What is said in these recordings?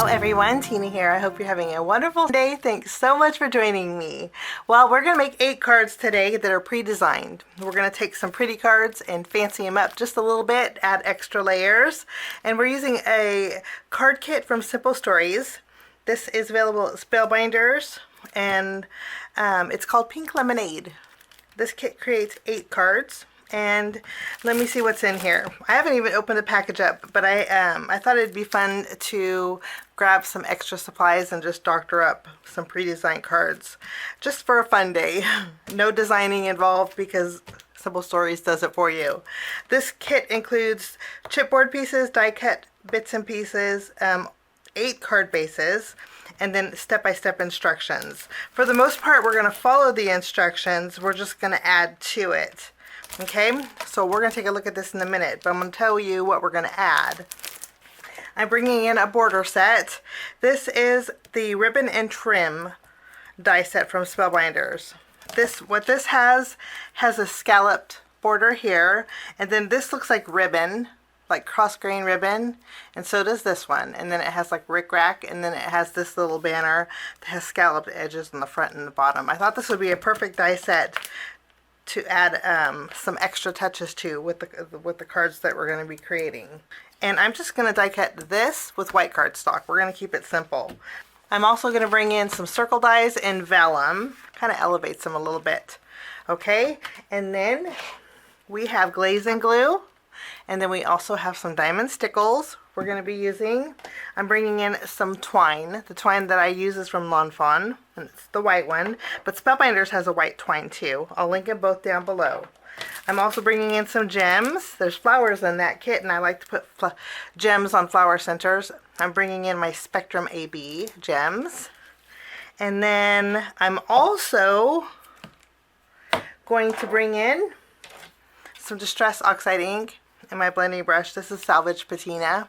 Hello everyone, Tina here. I hope you're having a wonderful day. Thanks so much for joining me. Well, we're going to make 8 cards today that are pre-designed. We're going to take some pretty cards and fancy them up just a little bit, add extra layers. And we're using a card kit from Simple Stories. This is available at Spellbinders, and it's called Pink Lemonade. This kit creates 8 cards. And let me see what's in here. I haven't even opened the package up, but I thought it'd be fun to grab some extra supplies and just doctor up some pre-designed cards just for a fun day. No designing involved because Simple Stories does it for you. This kit includes chipboard pieces, die cut bits and pieces, 8 card bases, and then step-by-step instructions. For the most part, we're going to follow the instructions. We're just going to add to it. Okay, so we're going to take a look at this in a minute, but I'm going to tell you what we're going to add. I'm bringing in a border set. This is the ribbon and trim die set from Spellbinders. What this has a scalloped border here, and then this looks like ribbon, like cross-grain ribbon, and so does this one. And then it has like rickrack, and then it has this little banner that has scalloped edges on the front and the bottom. I thought this would be a perfect die set to add some extra touches to with the cards that we're going to be creating. And I'm just going to die cut this with white cardstock. We're going to keep it simple. I'm also going to bring in some circle dies in vellum, kind of elevates them a little bit. Okay, and then we have glaze and glue, and then we also have some diamond stickles we're going to be using. I'm bringing in some twine. The twine that I use is from Fawn, and it's the white one, but Spellbinders has a white twine too. I'll link them both down below. I'm also bringing in some gems. There's flowers in that kit, and I like to put gems on flower centers. I'm bringing in my Spectrum AB gems. And then I'm also going to bring in some Distress Oxide ink in my blending brush. This is Salvage Patina.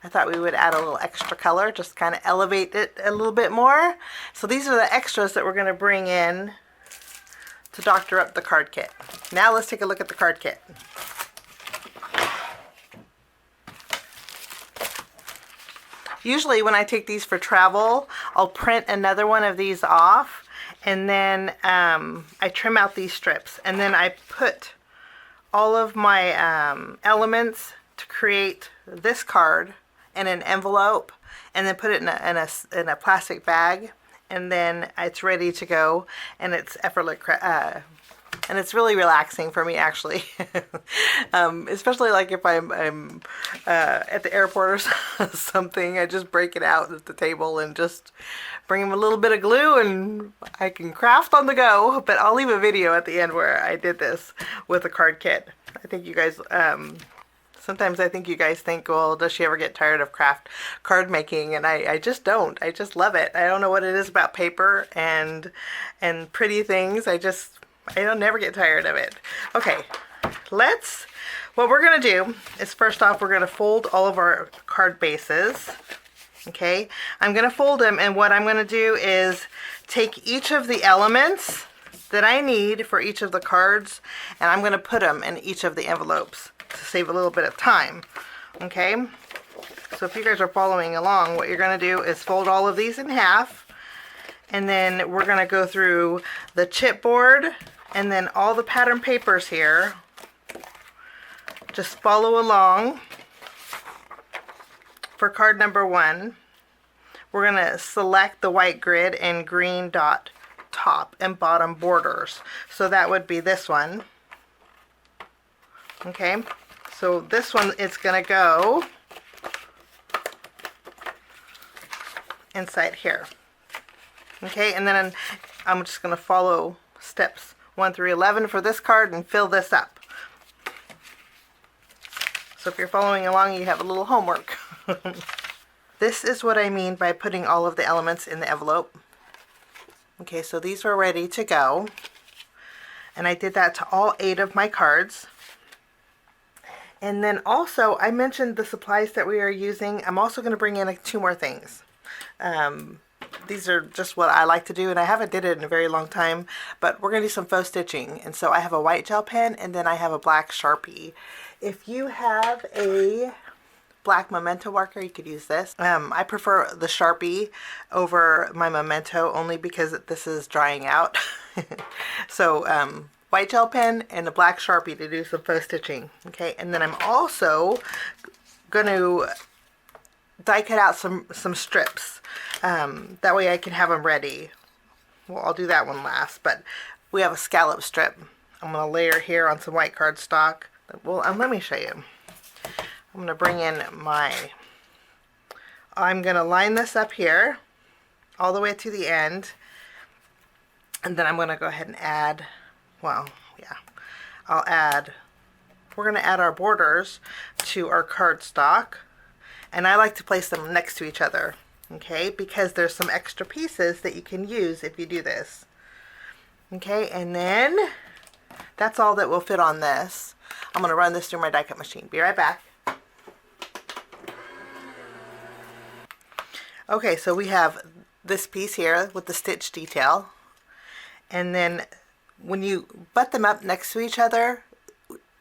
I thought we would add a little extra color, just kind of elevate it a little bit more. So these are the extras that we're going to bring in to doctor up the card kit. Now let's take a look at the card kit. Usually when I take these for travel, I'll print another one of these off, and then I trim out these strips, and then I put all of my elements to create this card in an envelope, and then put it in a plastic bag, and then it's ready to go, and it's effortless, and it's really relaxing for me actually. Especially like if I'm at the airport or something, I just break it out at the table and just bring them a little bit of glue, and I can craft on the go. But I'll leave a video at the end where I did this with a card kit. I think you guys, sometimes I think you guys think, well, does she ever get tired of card making? And I just don't. I just love it. I don't know what it is about paper and pretty things. I don't never get tired of it. Okay, what we're going to do is, first off, we're going to fold all of our card bases. Okay, I'm going to fold them, and what I'm going to do is take each of the elements that I need for each of the cards, and I'm going to put them in each of the envelopes to save a little bit of time. Okay, so if you guys are following along, what you're going to do is fold all of these in half, and then we're going to go through the chipboard and then all the pattern papers here. Just follow along. For card number 1, we're going to select the white grid and green dot top and bottom borders. So that would be this one. Okay, so this one is going to go inside here. Okay, and then I'm just going to follow steps 1 through 11 for this card and fill this up. So if you're following along, you have a little homework. This is what I mean by putting all of the elements in the envelope. Okay, so these are ready to go. And I did that to all 8 of my cards. And then also, I mentioned the supplies that we are using. I'm also going to bring in 2 more things. These are just what I like to do, and I haven't did it in a very long time, but we're going to do some faux stitching. And so I have a white gel pen, and then I have a black Sharpie. If you have a black memento marker, you could use this. I prefer the Sharpie over my memento only because this is drying out. So white gel pen and a black Sharpie to do some faux stitching. Okay, and then I'm also going to die cut out some strips. That way I can have them ready. Well, I'll do that one last, but we have a scallop strip. I'm going to layer here on some white cardstock. Well, let me show you. I'm going to bring in I'm going to line this up here all the way to the end, and then I'm going to go ahead and add, well, yeah, we're going to add our borders to our cardstock, and I like to place them next to each other, okay, because there's some extra pieces that you can use if you do this. Okay, and then that's all that will fit on this. I'm going to run this through my die cut machine. Be right back. Okay, so we have this piece here with the stitch detail, and then when you butt them up next to each other,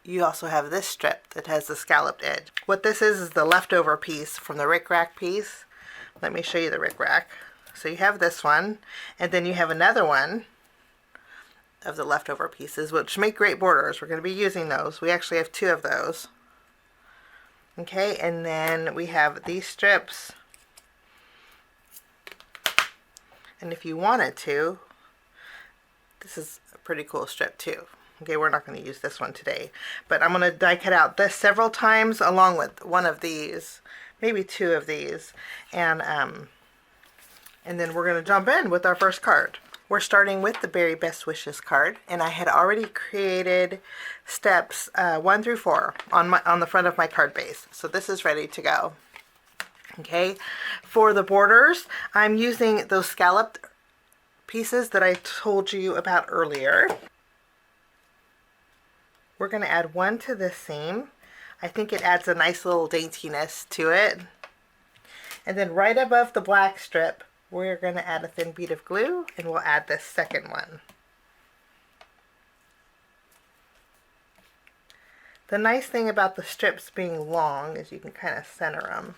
you also have this strip that has the scalloped edge. What this is the leftover piece from the rickrack piece. Let me show you the rickrack. So you have this one, and then you have another one of the leftover pieces, which make great borders. We're going to be using those. We actually have 2 of those. Okay, and then we have these strips. And if you wanted to, this is a pretty cool strip too. Okay, we're not going to use this one today, but I'm going to die cut out this several times along with one of these, maybe 2 of these, and then we're going to jump in with our first card. We're starting with the Very Best Wishes card, and I had already created steps 1 through 4 on the front of my card base, so this is ready to go. Okay, for the borders, I'm using those scalloped pieces that I told you about earlier. We're going to add 1 to this seam. I think it adds a nice little daintiness to it. And then right above the black strip, we're going to add a thin bead of glue, and we'll add this second one. The nice thing about the strips being long is you can kind of center them.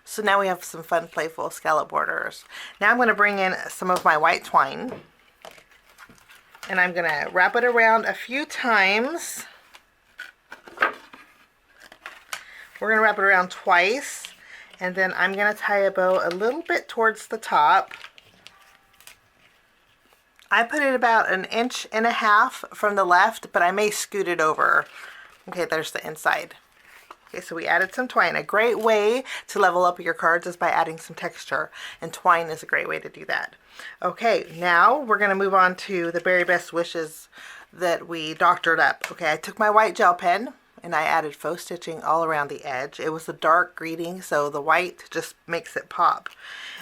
So now we have some fun, playful scallop borders. Now I'm going to bring in some of my white twine, and I'm going to wrap it around a few times. We're going to wrap it around twice, and then I'm going to tie a bow a little bit towards the top. I put it about 1.5 inches from the left, but I may scoot it over. Okay, there's the inside. Okay, so we added some twine. A great way to level up your cards is by adding some texture, and twine is a great way to do that. Okay, now we're going to move on to the Very Best Wishes that we doctored up. Okay, I took my white gel pen and I added faux stitching all around the edge. It was a dark greeting, so the white just makes it pop.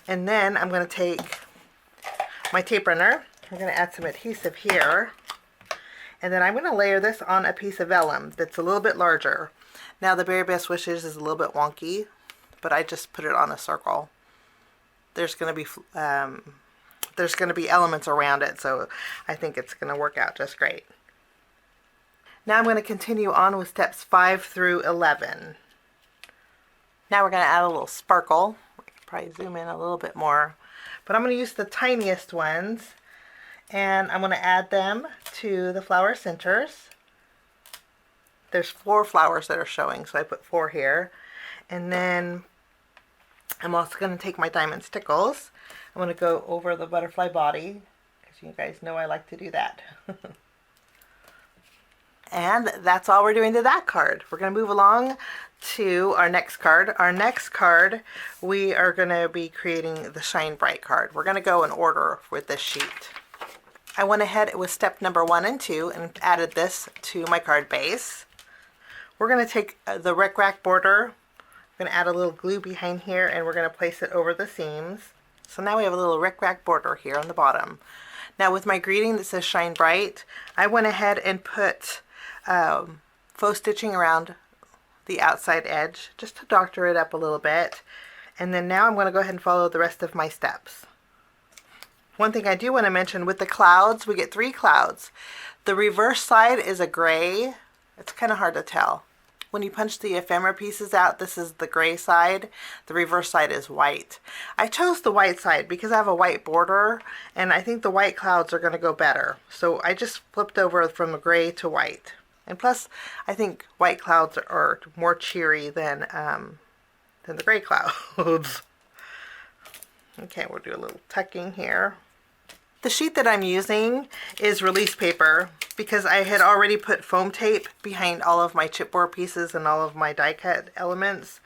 And then I'm going to take my tape runner. I'm going to add some adhesive here, and then I'm going to layer this on a piece of vellum that's a little bit larger. Now the Very Best Wishes is a little bit wonky, but I just put it on a circle. There's going to be elements around it, so I think it's going to work out just great. Now I'm going to continue on with steps 5 through 11. Now we're going to add a little sparkle. I could probably zoom in a little bit more, but I'm going to use the tiniest ones, and I'm going to add them to the flower centers. There's 4 flowers that are showing, so I put 4 here. And then I'm also going to take my diamond Stickles. I'm going to go over the butterfly body, because you guys know I like to do that. And that's all we're doing to that card. We're going to move along to our next card. Our next card, we are going to be creating the Shine Bright card. We're going to go in order with this sheet. I went ahead with step number 1 and 2 and added this to my card base. We're going to take the rickrack border, I'm going to add a little glue behind here, and we're going to place it over the seams. So now we have a little rickrack border here on the bottom. Now with my greeting that says Shine Bright, I went ahead and put faux stitching around the outside edge just to doctor it up a little bit. And then now I'm going to go ahead and follow the rest of my steps. One thing I do want to mention, with the clouds, we get 3 clouds. The reverse side is a gray. It's kind of hard to tell. When you punch the ephemera pieces out, this is the gray side. The reverse side is white. I chose the white side because I have a white border, and I think the white clouds are going to go better. So I just flipped over from gray to white. And plus, I think white clouds are more cheery than the gray clouds. Okay, we'll do a little tucking here. The sheet that I'm using is release paper because I had already put foam tape behind all of my chipboard pieces and all of my die cut elements.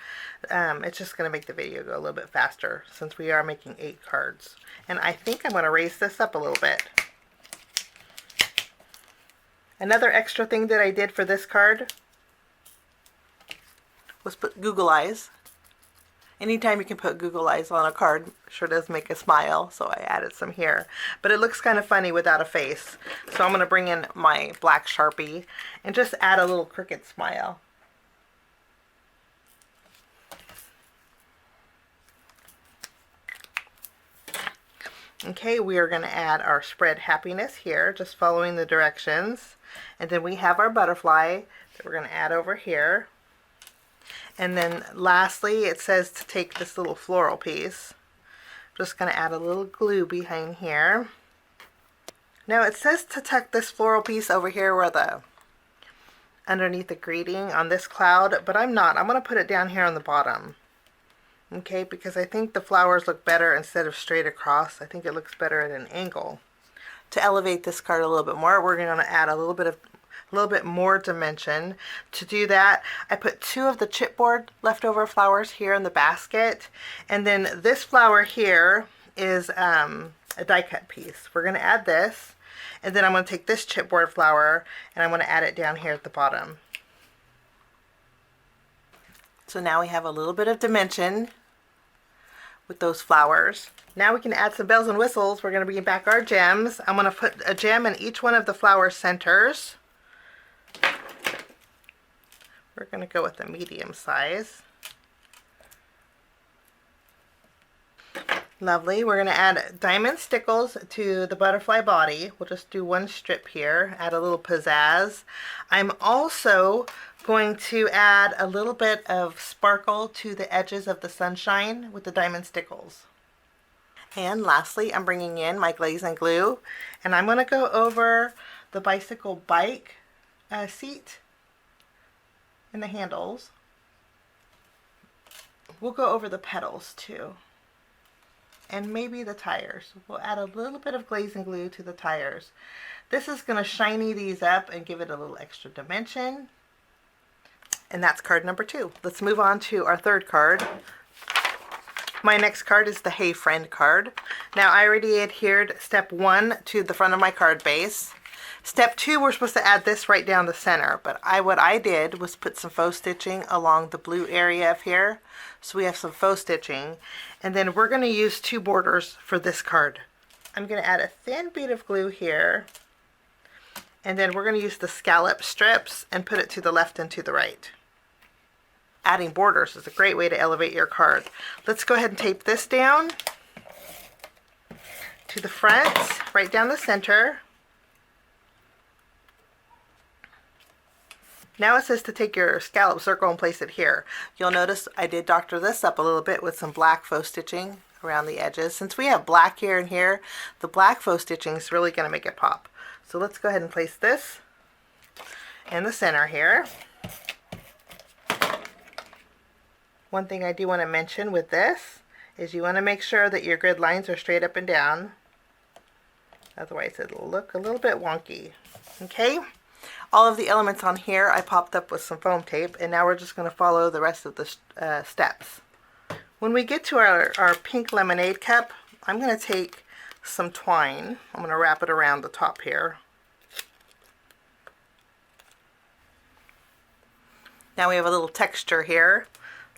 It's just going to make the video go a little bit faster since we are making 8 cards. And I think I'm going to raise this up a little bit. Another extra thing that I did for this card was put Google eyes. Anytime you can put Google eyes on a card, sure does make a smile, so I added some here. But it looks kind of funny without a face. So I'm going to bring in my black Sharpie and just add a little crooked smile. Okay, we are going to add our spread happiness here, just following the directions. And then we have our butterfly that we're going to add over here. And then lastly, it says to take this little floral piece. I'm just going to add a little glue behind here. Now it says to tuck this floral piece over here where underneath the greeting on this cloud, but I'm not. I'm going to put it down here on the bottom. Okay, because I think the flowers look better instead of straight across. I think it looks better at an angle. To elevate this card a little bit more, we're going to add a little bit more dimension. To do that, I put 2 of the chipboard leftover flowers here in the basket, and then this flower here is a die cut piece. We're going to add this, and then I'm going to take this chipboard flower and I'm going to add it down here at the bottom. So now we have a little bit of dimension with those flowers. Now we can add some bells and whistles. We're going to bring back our gems. I'm going to put a gem in each one of the flower centers. We're going to go with a medium size. Lovely. We're going to add diamond stickles to the butterfly body. We'll just do 1 strip here, add a little pizzazz. I'm also going to add a little bit of sparkle to the edges of the sunshine with the diamond stickles. And lastly, I'm bringing in my glaze and glue, and I'm going to go over the bicycle bike seat and the handles. We'll go over the pedals too, and maybe the tires. We'll add a little bit of glaze and glue to the tires. This is going to shiny these up and give it a little extra dimension. And that's card number 2. Let's move on to our 3rd card. My next card is the Hey Friend card. Now I already adhered step 1 to the front of my card base. Step 2, we're supposed to add this right down the center, but what I did was put some faux stitching along the blue area of here. So we have some faux stitching, and then we're going to use 2 borders for this card. I'm going to add a thin bead of glue here, and then we're going to use the scallop strips and put it to the left and to the right. Adding borders is a great way to elevate your card. Let's go ahead and tape this down to the front, right down the center. Now it says to take your scallop circle and place it here. You'll notice I did doctor this up a little bit with some black faux stitching around the edges. Since we have black here and here, the black faux stitching is really going to make it pop. So let's go ahead and place this in the center here. One thing I do want to mention with this is you want to make sure that your grid lines are straight up and down. Otherwise it'll look a little bit wonky. Okay? All of the elements on here I popped up with some foam tape, and now we're just going to follow the rest of the steps. When we get to our pink lemonade cup, I'm going to take some twine. I'm going to wrap it around the top here. Now we have a little texture here.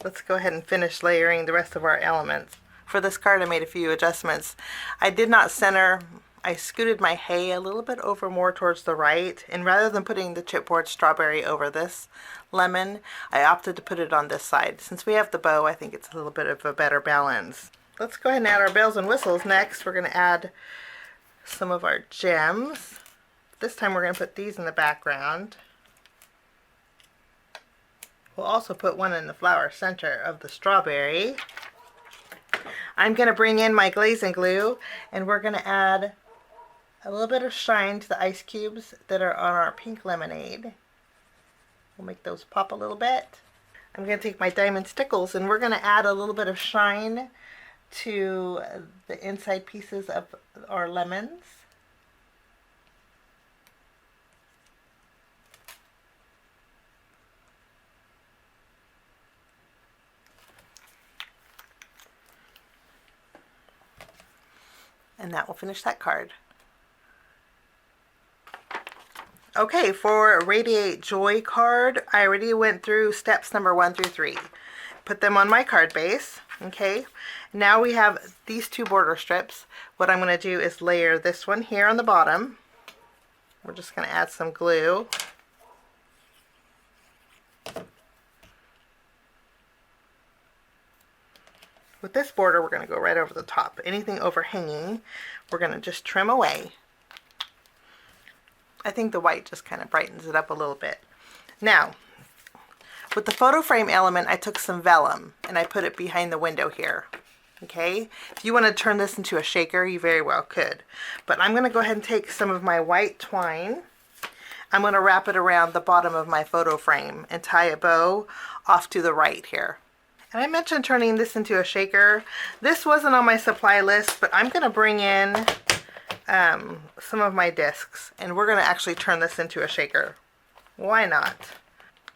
Let's go ahead and finish layering the rest of our elements. For this card I made a few adjustments. I did not center. I scooted my hay a little bit over more towards the right, and rather than putting the chipboard strawberry over this lemon, I opted to put it on this side. Since we have the bow, I think it's a little bit of a better balance. Let's go ahead and add our bells and whistles next. We're going to add some of our gems. This time we're going to put these in the background. We'll also put one in the flower center of the strawberry. I'm going to bring in my glaze and glue, and we're going to add a little bit of shine to the ice cubes that are on our pink lemonade. We'll make those pop a little bit. I'm going to take my diamond stickles, and we're going to add a little bit of shine to the inside pieces of our lemons. And that will finish that card. Okay, for Radiate Joy card, I already went through steps number 1 through 3. Put them on my card base. Okay, now we have these 2 border strips. What I'm going to do is layer this one here on the bottom. We're just going to add some glue. With this border, we're going to go right over the top. Anything overhanging, we're going to just trim away. I think the white just kind of brightens it up a little bit. Now, with the photo frame element, I took some vellum and I put it behind the window here. Okay, if you want to turn this into a shaker, you very well could. But I'm going to go ahead and take some of my white twine. I'm going to wrap it around the bottom of my photo frame and tie a bow off to the right here. And I mentioned turning this into a shaker. This wasn't on my supply list, but I'm going to bring in some of my discs, and we're going to actually turn this into a shaker. Why not?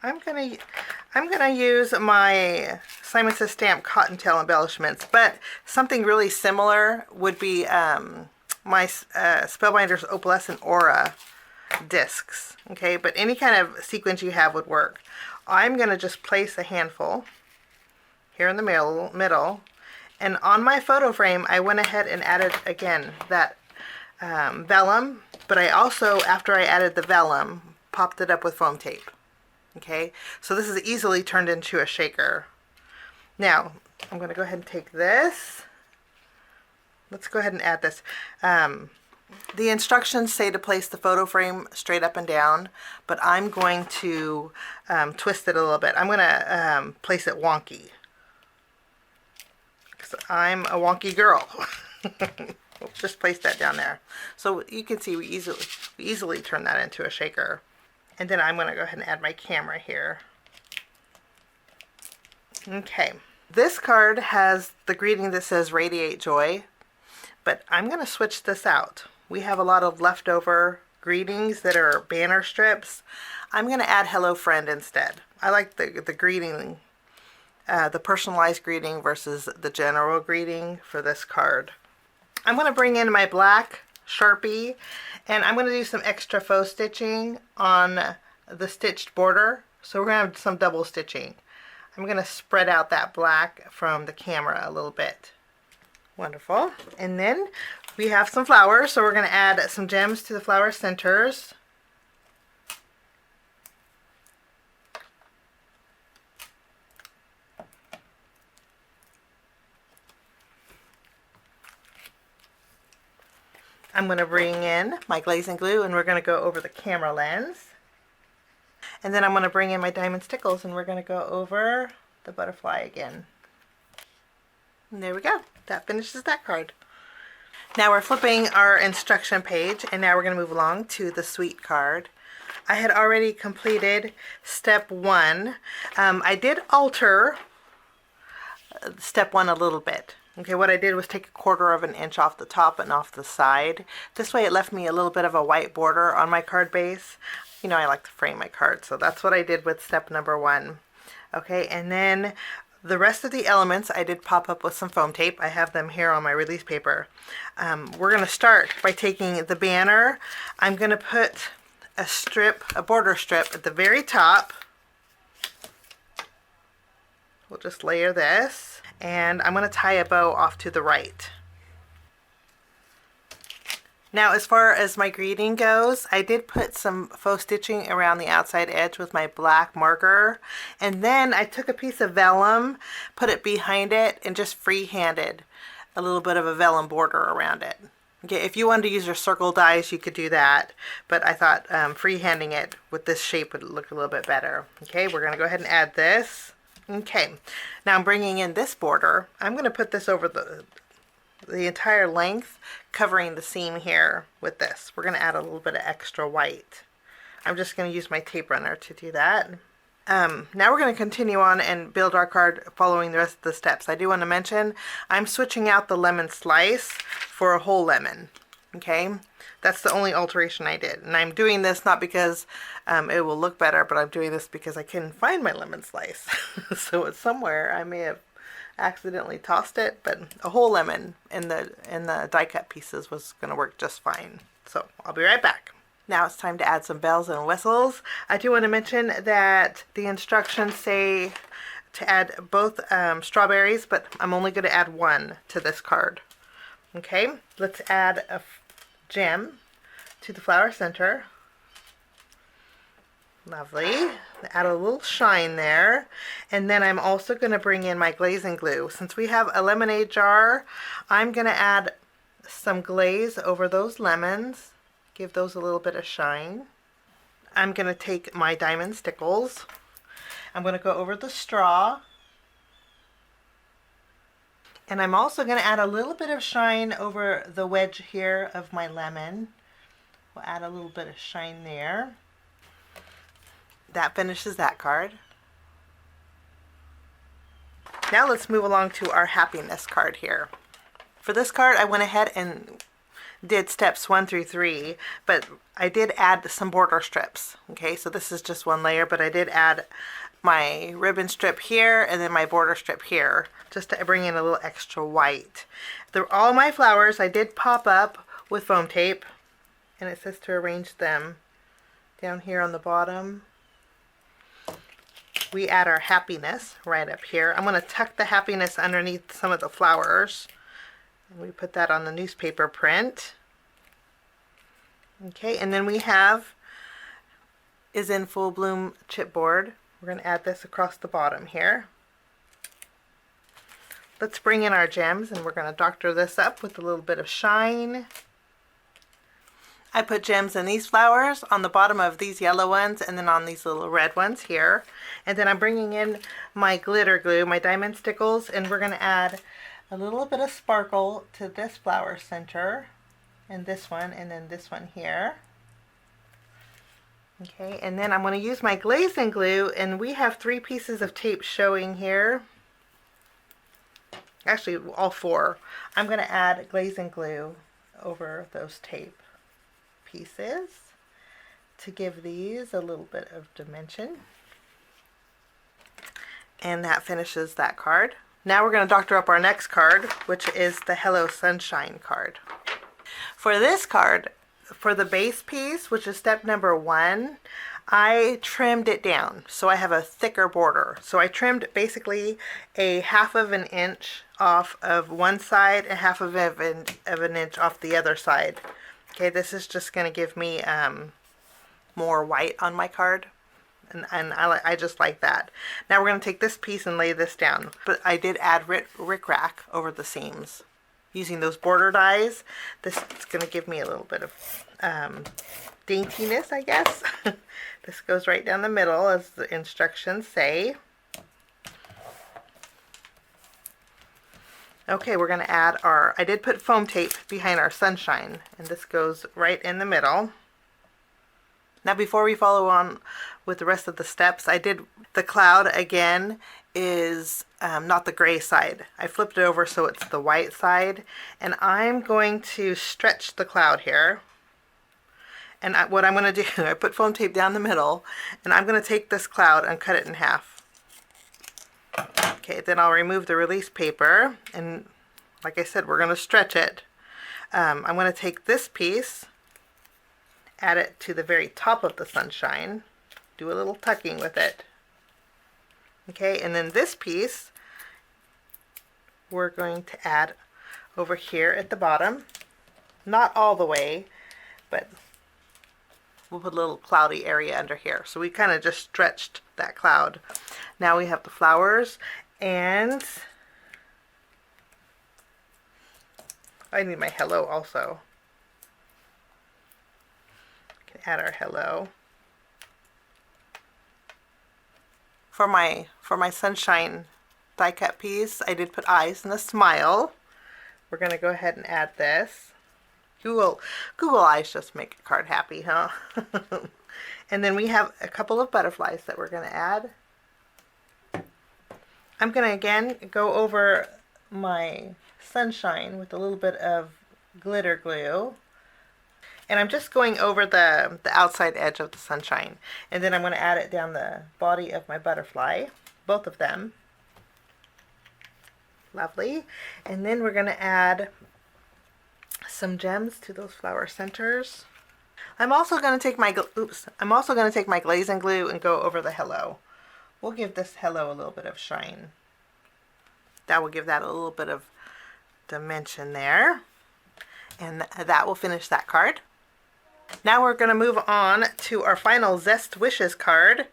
I'm gonna use my Simon Says Stamp Cottontail embellishments, but something really similar would be my Spellbinders Opalescent Aura discs. Okay, but any kind of sequins you have would work. I'm gonna just place a handful here in the middle, and on my photo frame I went ahead and added again that vellum, but I also, after I added the vellum, popped it up with foam tape. Okay, so this is easily turned into a shaker. Now, I'm going to go ahead and take this. Let's go ahead and add this. The instructions say to place the photo frame straight up and down, but I'm going to twist it a little bit. I'm going to place it wonky, because I'm a wonky girl. We'll just place that down there. So you can see we easily turn that into a shaker. And then I'm going to go ahead and add my camera here. Okay. This card has the greeting that says Radiate Joy, but I'm going to switch this out. We have a lot of leftover greetings that are banner strips. I'm going to add Hello Friend instead. I like the greeting, the personalized greeting versus the general greeting for this card. I'm going to bring in my black Sharpie, and I'm going to do some extra faux stitching on the stitched border. So we're going to have some double stitching. I'm going to spread out that black from the camera a little bit. Wonderful. And then we have some flowers, so we're going to add some gems to the flower centers. I'm going to bring in my glaze and glue, and we're going to go over the camera lens. And then I'm going to bring in my diamond stickles, and we're going to go over the butterfly again. And there we go. That finishes that card. Now we're flipping our instruction page, and now we're going to move along to the sweet card. I had already completed step 1. I did alter step 1 a little bit. Okay, what I did was take 1/4 of an inch off the top and off the side. This way it left me a little bit of a white border on my card base. You know, I like to frame my cards, so that's what I did with step number 1. Okay, and then the rest of the elements I did pop up with some foam tape. I have them here on my release paper. We're going to start by taking the banner. I'm going to put a border strip at the very top. We'll just layer this. And I'm going to tie a bow off to the right. Now, as far as my greeting goes, I did put some faux stitching around the outside edge with my black marker. And then I took a piece of vellum, put it behind it, and just free-handed a little bit of a vellum border around it. Okay, if you wanted to use your circle dies, you could do that, but I thought freehanding it with this shape would look a little bit better. Okay, we're going to go ahead and add this. Okay, now I'm bringing in this border. I'm going to put this over the entire length, covering the seam here with this. We're going to add a little bit of extra white. I'm just going to use my tape runner to do that. Now we're going to continue on and build our card following the rest of the steps. I do want to mention I'm switching out the lemon slice for a whole lemon. Okay, that's the only alteration I did, and I'm doing this not because it will look better, but I'm doing this because I couldn't find my lemon slice. So it's somewhere. I may have accidentally tossed it, but a whole lemon in the die cut pieces was going to work just fine. So I'll be right back. Now it's time to add some bells and whistles. I do want to mention that the instructions say to add both strawberries, but I'm only going to add one to this card. Okay, let's add a gem to the flower center. Lovely. Add a little shine there. And then I'm also going to bring in my glazing glue. Since we have a lemonade jar, I'm going to add some glaze over those lemons. Give those a little bit of shine. I'm going to take my diamond stickles. I'm going to go over the straw. And I'm also going to add a little bit of shine over the wedge here of my lemon. We'll add a little bit of shine there. That finishes that card. Now let's move along to our happiness card here. For this card, I went ahead and did steps 1 through 3, but I did add some border strips. Okay, so this is just one layer, but I did add my ribbon strip here and then my border strip here, just to bring in a little extra white. All my flowers I did pop up with foam tape, and it says to arrange them down here on the bottom. We add our happiness right up here. I'm going to tuck the happiness underneath some of the flowers. And we put that on the newspaper print. Okay, and then we have Is in Full Bloom chipboard. We're going to add this across the bottom here. Let's bring in our gems, and we're going to doctor this up with a little bit of shine. I put gems in these flowers on the bottom of these yellow ones and then on these little red ones here. And then I'm bringing in my glitter glue, my diamond stickles, and we're going to add a little bit of sparkle to this flower center, and this one, and then this one here. Okay, and then I'm going to use my glazing glue, and we have 3 pieces of tape showing here. Actually, all 4. I'm going to add glazing glue over those tape pieces to give these a little bit of dimension. And that finishes that card. Now we're going to doctor up our next card, which is the Hello Sunshine card. For this card, for the base piece, which is step number 1, I trimmed it down so I have a thicker border. So I trimmed basically a 1/2 of an inch off of one side and 1/2 of an inch off the other side. Okay, this is just going to give me more white on my card. And I just like that. Now we're going to take this piece and lay this down. But I did add rickrack over the seams. Using those border dies, this is going to give me a little bit of daintiness, I guess. This goes right down the middle, as the instructions say. Okay, we're going to add I did put foam tape behind our sunshine, and this goes right in the middle. Now before we follow on with the rest of the steps, the cloud again is not the gray side. I flipped it over so it's the white side, and I'm going to stretch the cloud here. And what I'm going to do, I put foam tape down the middle, and I'm going to take this cloud and cut it in half. Okay, then I'll remove the release paper, and like I said, we're going to stretch it. I'm going to take this piece, add it to the very top of the sunshine, do a little tucking with it. Okay, and then this piece we're going to add over here at the bottom. Not all the way, but we'll put a little cloudy area under here. So we kind of just stretched that cloud. Now we have the flowers, and I need my hello also. add our hello. For my sunshine die cut piece, I did put eyes and a smile. We're going to go ahead and add this. Google eyes just make a card happy, huh? And then we have a couple of butterflies that we're going to add. I'm going to again go over my sunshine with a little bit of glitter glue. And I'm just going over the outside edge of the sunshine. And then I'm going to add it down the body of my butterfly, both of them. Lovely. And then we're going to add some gems to those flower centers. I'm also going to take my glaze and glue and go over the hello. We'll give this hello a little bit of shine. That will give that a little bit of dimension there. And that will finish that card. Now we're going to move on to our final Zest Wishes card.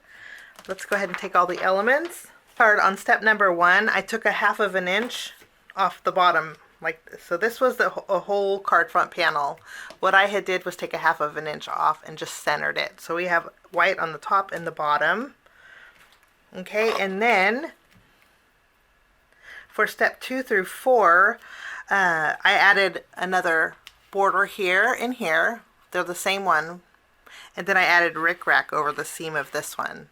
Let's go ahead and take all the elements. On step number 1, I took a 1/2 inch off the bottom like this. So this was a whole card front panel. What I had did was take a 1/2 inch off and just centered it. So we have white on the top and the bottom. Okay, and then for step 2 through 4, I added another border here and here. They're the same one. And then I added rickrack over the seam of this one.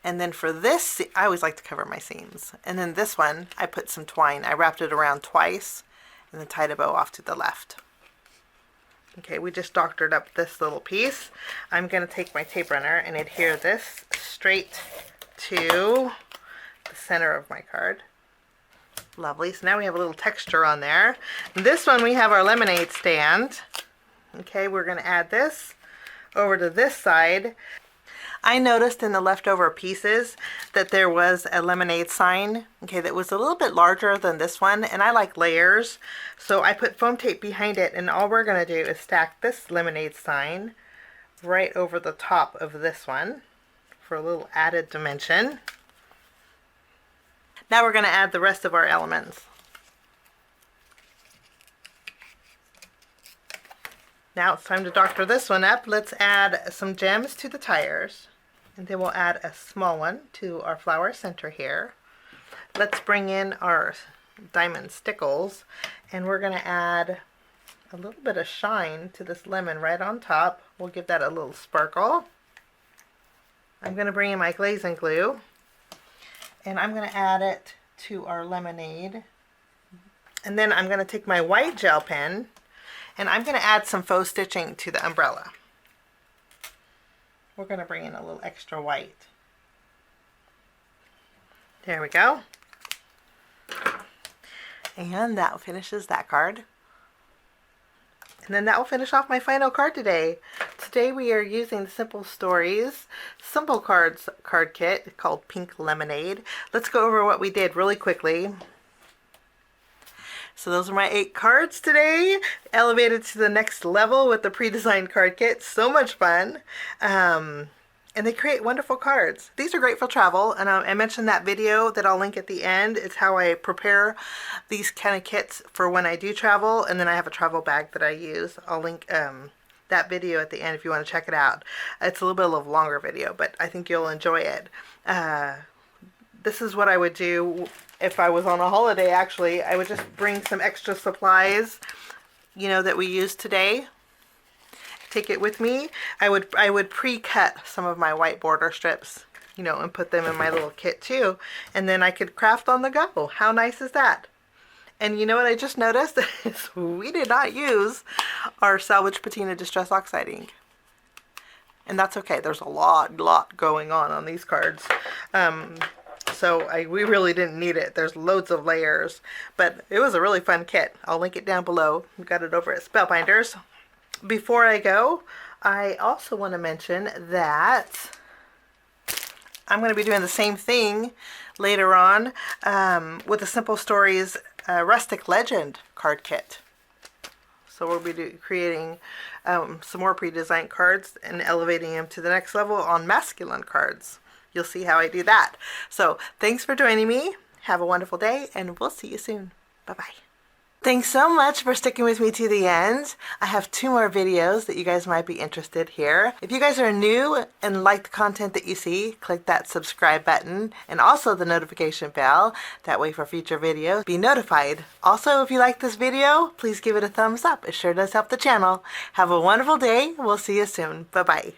And then for this, I always like to cover my seams. And then this one, I put some twine. I wrapped it around twice and then tied a bow off to the left. Okay, we just doctored up this little piece. I'm going to take my tape runner and adhere this straight to the center of my card. Lovely. So now we have a little texture on there. This one we have our lemonade stand. Okay, we're going to add this over to this side. I noticed in the leftover pieces that there was a lemonade sign, okay, that was a little bit larger than this one, and I like layers, so I put foam tape behind it, and all we're going to do is stack this lemonade sign right over the top of this one for a little added dimension. Now we're going to add the rest of our elements. Now it's time to doctor this one up. Let's add some gems to the tires. And then we'll add a small one to our flower center here. Let's bring in our diamond stickles. And we're going to add a little bit of shine to this lemon right on top. We'll give that a little sparkle. I'm going to bring in my glaze and glue. And I'm going to add it to our lemonade. And then I'm going to take my white gel pen. And I'm going to add some faux stitching to the umbrella. We're going to bring in a little extra white. There we go. And that finishes that card. And then that will finish off my final card today. Today we are using the Simple Stories Simple Cards card kit called Pink Lemonade. Let's go over what we did really quickly. So those are my 8 cards today, elevated to the next level with the pre-designed card kit. So much fun. And they create wonderful cards. These are great for travel, and I mentioned that video that I'll link at the end. It's how I prepare these kind of kits for when I do travel, and then I have a travel bag that I use. I'll link that video at the end if you want to check it out. It's a little bit of a longer video, but I think you'll enjoy it. This is what I would do if I was on a holiday, actually. I would just bring some extra supplies, you know, that we use today. Take it with me. I would pre-cut some of my white border strips, you know, and put them in my little kit too. And then I could craft on the go. How nice is that? And you know what I just noticed? Is we did not use our salvage patina distress oxide ink. And that's okay. There's a lot going on these cards. So we really didn't need it. There's loads of layers, but it was a really fun kit. I'll link it down below. We got it over at Spellbinders. Before I go, I also want to mention that I'm going to be doing the same thing later on with the Simple Stories Rustic Legend card kit. So we'll be creating some more pre-designed cards and elevating them to the next level on masculine cards. You'll see how I do that. So thanks for joining me. Have a wonderful day, and we'll see you soon. Bye-bye. Thanks so much for sticking with me to the end. I have 2 more videos that you guys might be interested here. If you guys are new and like the content that you see, click that subscribe button and also the notification bell. That way for future videos, be notified. Also, if you like this video, please give it a thumbs up. It sure does help the channel. Have a wonderful day. We'll see you soon. Bye-bye.